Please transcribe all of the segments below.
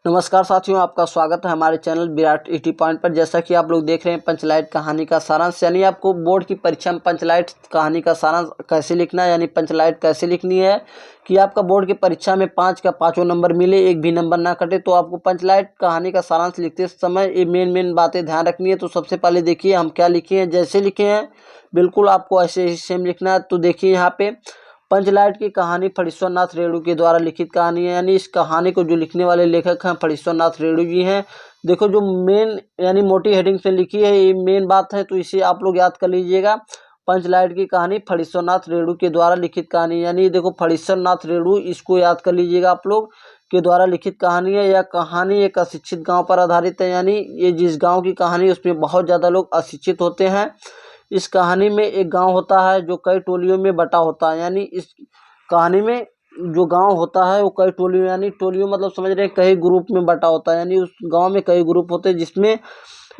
नमस्कार साथियों, आपका स्वागत है हमारे चैनल विराट 80 पॉइंट पर। जैसा कि आप लोग देख रहे हैं पंचलाइट कहानी का सारांश, यानी आपको बोर्ड की परीक्षा में पंचलाइट कहानी का सारांश कैसे लिखना है, यानी पंचलाइट कैसे लिखनी है कि आपका बोर्ड की परीक्षा में 5 का 5 नंबर मिले, एक भी नंबर ना कटे। तो आपको पंचलाइट कहानी का सारांश लिखते समय ये मेन बातें ध्यान रखनी है। तो सबसे पहले देखिए हम क्या लिखे हैं, जैसे लिखे हैं बिल्कुल आपको ऐसे ही सेम लिखना है। तो देखिए यहाँ पे पंचलाइट की कहानी फणीश्वर नाथ रेणु के द्वारा लिखित कहानी है, यानी इस कहानी को जो लिखने वाले लेखक हैं फणीश्वर नाथ रेणु जी हैं। देखो जो मेन यानी मोटी हेडिंग से लिखी है, ये मेन बात है, तो इसे आप लोग याद कर लीजिएगा। पंचलाइट की कहानी फणीश्वर नाथ रेणु के द्वारा लिखित कहानी, यानी देखो फणीश्वर नाथ रेणु, इसको याद कर लीजिएगा आप लोग, के द्वारा लिखित कहानी है। यह कहानी एक अशिक्षित गाँव पर आधारित है, यानी ये जिस गाँव की कहानी उसमें बहुत ज़्यादा लोग अशिक्षित होते हैं। इस कहानी में एक गांव होता है जो कई टोलियों में बटा होता है, यानी इस कहानी में जो गांव होता है वो कई टोलियों, यानी टोलियों मतलब समझ रहे हैं कई ग्रुप में बटा होता है, यानी उस गांव में कई ग्रुप होते हैं, जिसमें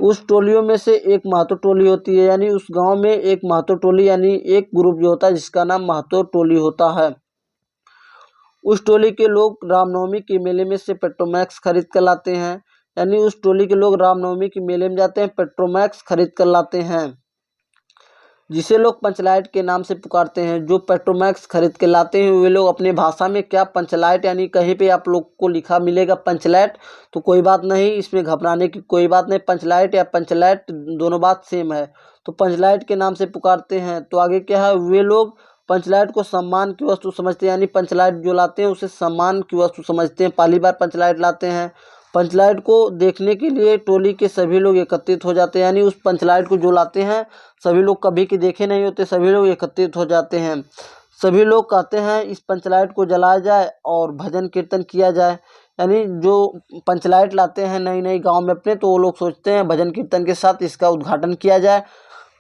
उस टोलियों में से एक महतो टोली होती है, यानी उस गांव में एक महतो टोली यानी एक ग्रुप जो होता है जिसका नाम महतो टोली होता है। उस टोली के लोग रामनवमी के मेले में से पेट्रोमैक्स खरीद कर लाते हैं, यानी उस टोली के लोग रामनवमी के मेले में जाते हैं, पेट्रोमैक्स खरीद कर लाते हैं, जिसे लोग पंचलाइट के नाम से पुकारते हैं। जो पेट्रोमैक्स खरीद के लाते हैं वे लोग अपने भाषा में क्या पंचलाइट, यानी कहीं पे आप लोग को लिखा मिलेगा पंचलाइट, तो कोई बात नहीं, इसमें घबराने की कोई बात नहीं। पंचलाइट या पंचलाइट दोनों बात सेम है, तो पंचलाइट के नाम से पुकारते हैं। तो आगे क्या है, वे लोग पंचलाइट को सम्मान की वस्तु समझते हैं, यानी पंचलाइट जो लाते हैं उसे सम्मान की वस्तु समझते हैं। पहली बार पंचलाइट लाते हैं, पंचलाइट को देखने के लिए टोली के सभी लोग एकत्रित हो जाते हैं, यानी उस पंचलाइट को जो लाते हैं सभी लोग कभी के देखे नहीं होते, सभी लोग एकत्रित हो जाते हैं। सभी लोग कहते हैं इस पंचलाइट को जलाया जाए और भजन कीर्तन किया जाए, यानी जो पंचलाइट लाते हैं नई नई गांव में अपने, तो वो लोग सोचते हैं भजन कीर्तन के साथ इसका उद्घाटन किया जाए।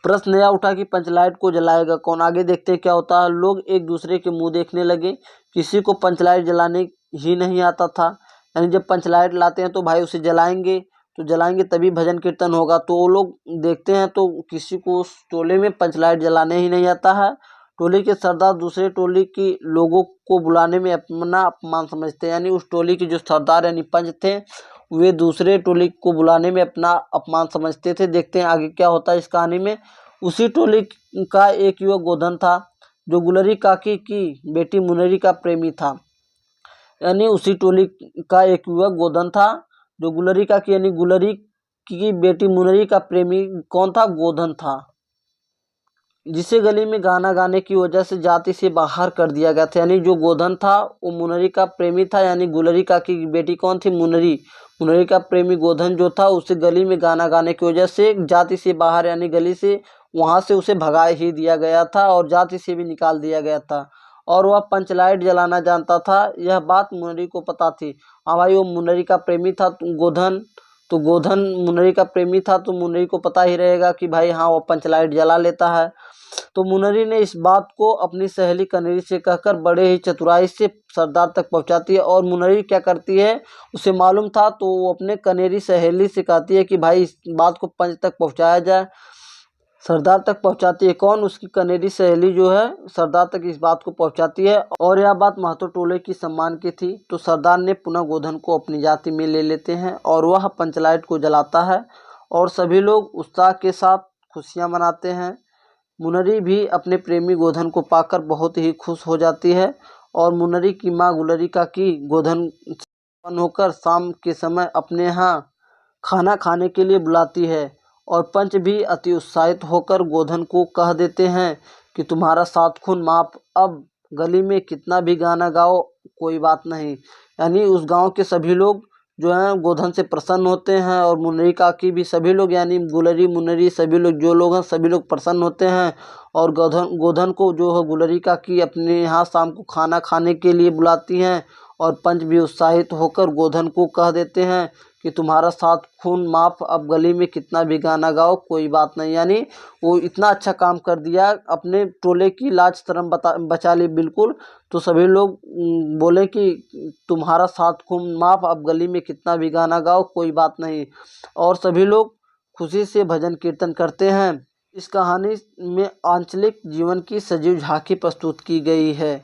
प्रश्न नया उठा कि पंचलाइट को जलाएगा कौन। आगे देखते हैं क्या होता है। लोग एक दूसरे के मुंह देखने लगे, किसी को पंचलाइट जलाने ही नहीं आता था, यानी जब पंचलाइट लाते हैं तो भाई उसे जलाएंगे, तो जलाएंगे तभी भजन कीर्तन होगा। तो वो लोग देखते हैं तो किसी को उस टोले में पंचलाइट जलाने ही नहीं आता है। टोली के सरदार दूसरे टोली की लोगों को बुलाने में अपना अपमान समझते हैं, यानी उस टोली के जो सरदार यानी पंच थे वे दूसरे टोली को बुलाने में अपना अपमान समझते थे। देखते हैं आगे क्या होता है इस कहानी में। उसी टोली का एक युवक गोधन था जो गुलरी काकी की बेटी मुनरी का प्रेमी था, यानी उसी टोली का एक युवक गोधन था जो गुलरी काकी यानी गुलरी की बेटी मुनरी का प्रेमी कौन था, गोधन था, जिसे गली में गाना गाने की वजह से जाति से बाहर कर दिया गया था। यानी जो गोधन था वो मुनरी का प्रेमी था, यानी गुलरी काकी की बेटी कौन थी, मुनरी। मुनरी का प्रेमी गोधन जो था उसे गली में गाना गाने की वजह से जाति से बाहर यानी गली से वहां से उसे भगा ही दिया गया था और जाति से भी निकाल दिया गया था, और वह पंचलाइट जलाना जानता था। यह बात मुनरी को पता थी। हाँ भाई, वो मुनरी का प्रेमी था गोधन, तो गोधन मुनरी का प्रेमी था, तो मुनरी को पता ही रहेगा कि भाई हाँ वो पंचलाइट जला लेता है। तो मुनरी ने इस बात को अपनी सहेली कनेरी से कहकर बड़े ही चतुराई से सरदार तक पहुंचाती है। और मुनरी क्या करती है, उसे मालूम था, तो वो अपने कनेरी सहेली से कहती है कि भाई इस बात को पंच तक पहुंचाया जाए। सरदार तक पहुंचाती है कौन, उसकी कनेरी सहेली जो है सरदार तक इस बात को पहुंचाती है। और यह बात महतो टोले की सम्मान की थी। तो सरदार ने पुनः गोधन को अपनी जाति में ले लेते हैं और वह पंचलाइट को जलाता है और सभी लोग उत्साह के साथ खुशियां मनाते हैं। मुनरी भी अपने प्रेमी गोधन को पाकर बहुत ही खुश हो जाती है और मुनरी की माँ गुलरी काकी गोधन उत्पन्न होकर शाम के समय अपने यहाँ खाना खाने के लिए बुलाती है और पंच भी अति उत्साहित होकर गोधन को कह देते हैं कि तुम्हारा 7 खून माफ, अब गली में कितना भी गाना गाओ कोई बात नहीं। यानी उस गांव के सभी लोग जो हैं गोधन से प्रसन्न होते हैं और मुनरी काकी भी, सभी लोग यानी गुलरी मुनरी सभी लोग जो लोग हैं सभी लोग प्रसन्न होते हैं। और गोधन को जो है गुलरी काकी अपने यहाँ शाम को खाना खाने के लिए बुलाती हैं और पंच भी उत्साहित होकर गोधन को कह देते हैं कि तुम्हारा 7 खून माफ, अब गली में कितना भी गाना गाओ कोई बात नहीं। यानी वो इतना अच्छा काम कर दिया, अपने टोले की लाज शर्म बचा ली बिल्कुल। तो सभी लोग बोले कि तुम्हारा 7 खून माफ, अब गली में कितना भी गाना गाओ कोई बात नहीं, और सभी लोग खुशी से भजन कीर्तन करते हैं। इस कहानी में आंचलिक जीवन की सजीव झांकी प्रस्तुत की गई है।